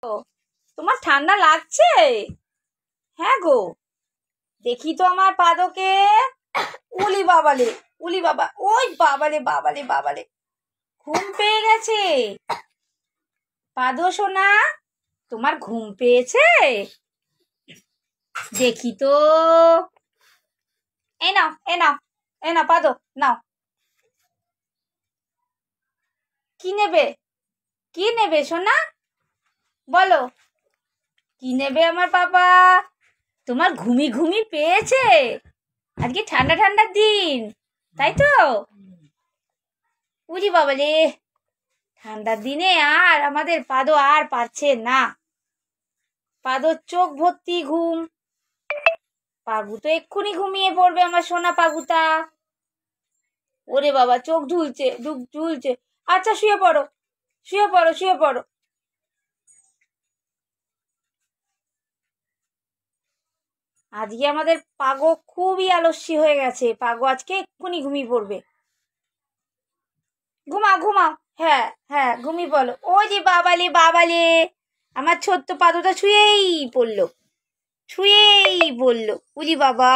ও, তোমার ঠান্ডা লাগছে? হ্যাঁ গো, দেখি তো আমার পাদকে। উলি বাবালে, উলি বাবা, ওই বাবালে বাবালে বাবালে, ঘুম পেয়ে গেছে। পাদো সোনা, তোমার ঘুম পেয়েছে? দেখি তো। এ নাও, এ নাও, এ নাও পাদো, নাও। কি নেবে? কি নেবে সোনা? বলো, কি নেবে আমার বাবা? তোমার ঘুমি ঘুমি পেয়েছে? আজকে ঠান্ডা ঠান্ডার দিন, তাই তো? উরি বাবা রে, ঠান্ডার দিনে আর আমাদের পাদো আর পারছে না। পাদোর চোখ ভর্তি ঘুম। পাগু তো এক্ষুনি ঘুমিয়ে পড়বে, আমার সোনা পাগুটা। ওরে বাবা, চোখ ঢুলছে, ঢুলছে। আচ্ছা, শুয়ে পড়ো, শুয়ে পড়ো, শুয়ে পড়ো। আজকে আমাদের পাগো খুবই আলস্যি হয়ে গেছে। পাগো আজকে এক্ষুনি ঘুমিয়ে পড়বে। ঘুমাও, ঘুমাও। হ্যাঁ, হ্যাঁ, ঘুমিয়ে পড়ো। ওই যে বাবালে বাবালে, আমার ছোট্ট পাদোটা শুয়েই পড়লো, শুয়েই বললো, উলি বাবা।